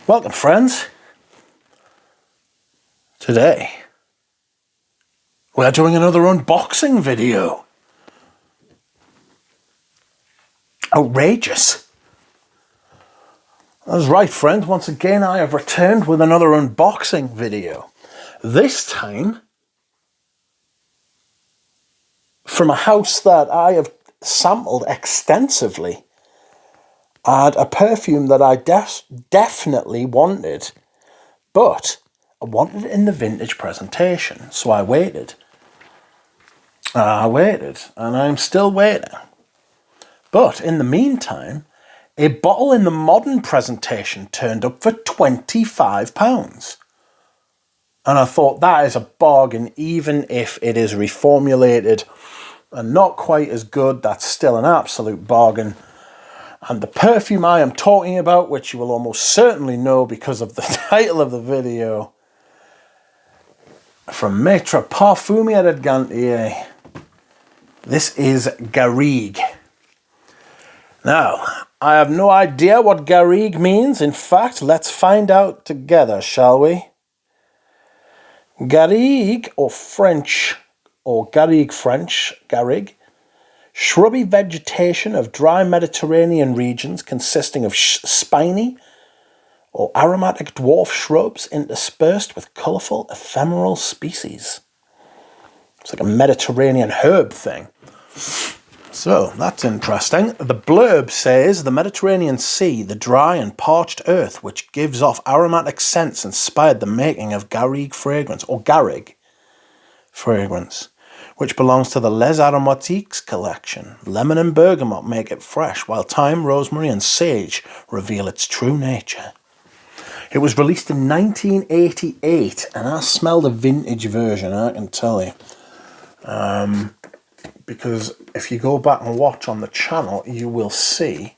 Welcome, friends. Today, we're doing another unboxing video. Outrageous. That's right, friends. Once again, I have returned with another unboxing video. This time, from a house that I have sampled extensively, and a perfume that I definitely wanted, but I wanted it in the vintage presentation, so I waited. And I'm still waiting. But in the meantime, a bottle in the modern presentation turned up for £25. And I thought that is a bargain, even if it is reformulated and not quite as good, that's still an absolute bargain. And the perfume I am talking about, which you will almost certainly know because of the title of the video, from Maitre Parfumeur at Gantier. This is Garrigue. Now, I have no idea what Garrigue means. In fact, let's find out together, shall we? Garrigue, or French, or Garrigue French, Garrigue, shrubby vegetation of dry Mediterranean regions consisting of spiny or aromatic dwarf shrubs interspersed with colourful ephemeral species. It's like a Mediterranean herb thing. So, that's interesting. The blurb says, the Mediterranean Sea, the dry and parched earth which gives off aromatic scents inspired the making of Garrigue fragrance, or Garrigue fragrance, which belongs to the Les Aromatiques collection. Lemon and bergamot make it fresh, while thyme, rosemary and sage reveal its true nature. It was released in 1988, and I smelled a vintage version, I can tell you. Because if you go back and watch on the channel, you will see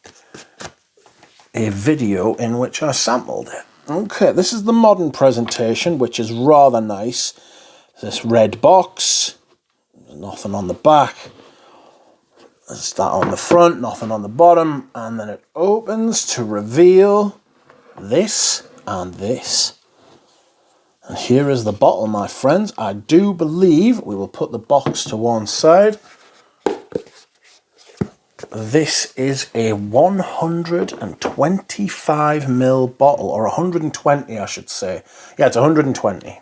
a video in which I sampled it. Okay, this is the modern presentation, which is rather nice. This red box, there's nothing on the back. There's that on the front, nothing on the bottom, and then it opens to reveal this and this. And here is the bottle, my friends. I do believe we will put the box to one side. This is a 125ml bottle, or 120, I should say. Yeah, it's 120.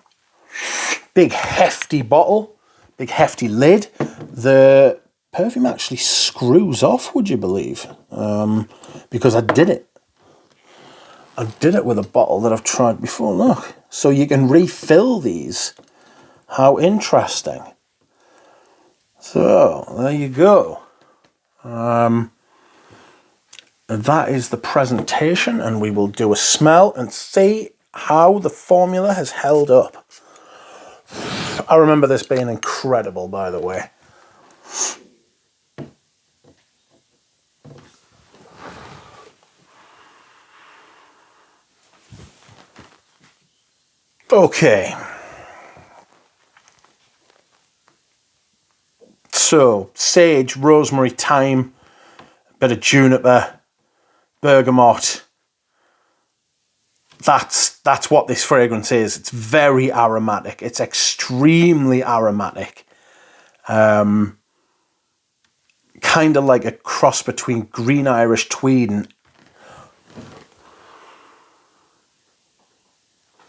Big hefty bottle, big hefty lid. The perfume actually screws off, would you believe? Because I did it. I did it with a bottle that I've tried before, look. So you can refill these. How interesting. So, there you go. That is the presentation, and we will do a smell and see how the formula has held up. I remember this being incredible, by the way. Okay. So, sage, rosemary, thyme, a bit of juniper, bergamot. That's what this fragrance is. It's very aromatic. It's extremely aromatic. Kind of like a cross between green Irish tweed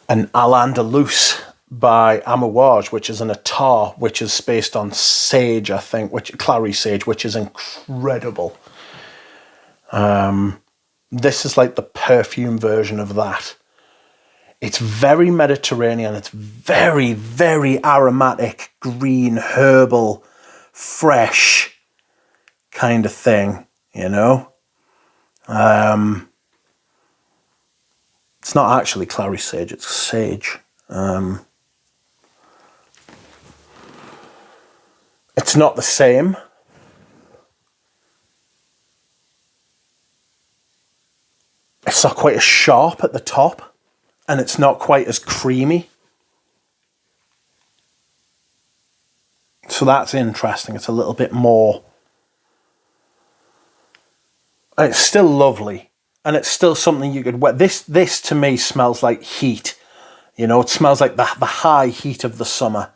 and Al-Andalus by Amouage, which is an attar, which is based on sage, I think, clary sage, which is incredible. This is like the perfume version of that. It's very Mediterranean. It's very, very aromatic, green, herbal, fresh kind of thing, you know? It's not actually clary sage, it's sage. It's not the same. It's not quite as sharp at the top, and it's not quite as creamy. So that's interesting. It's a little bit more. It's still lovely. and it's still something you could wear. This to me smells like heat. You know, it smells like the high heat of the summer.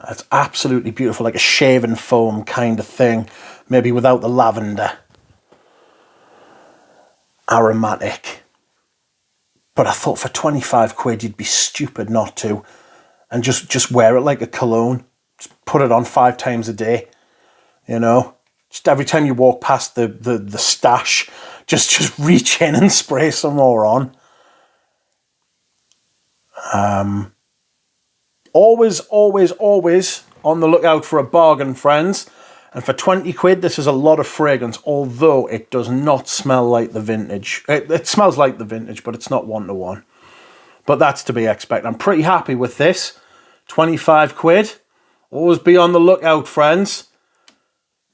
It's absolutely beautiful, like a shaven foam kind of thing, maybe without the lavender. Aromatic. But I thought for 25 quid you'd be stupid not to, and just wear it like a cologne. Just put it on 5 times a day, you know. Just every time you walk past the stash, just reach in and spray some more on. Always on the lookout for a bargain, friends. And for 20 quid, this is a lot of fragrance, although it does not smell like the vintage. It smells like the vintage, but it's not 1-to-1. But that's to be expected. I'm pretty happy with this. 25 quid. Always be on the lookout, friends.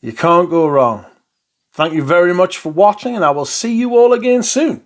You can't go wrong. Thank you very much for watching, and I will see you all again soon.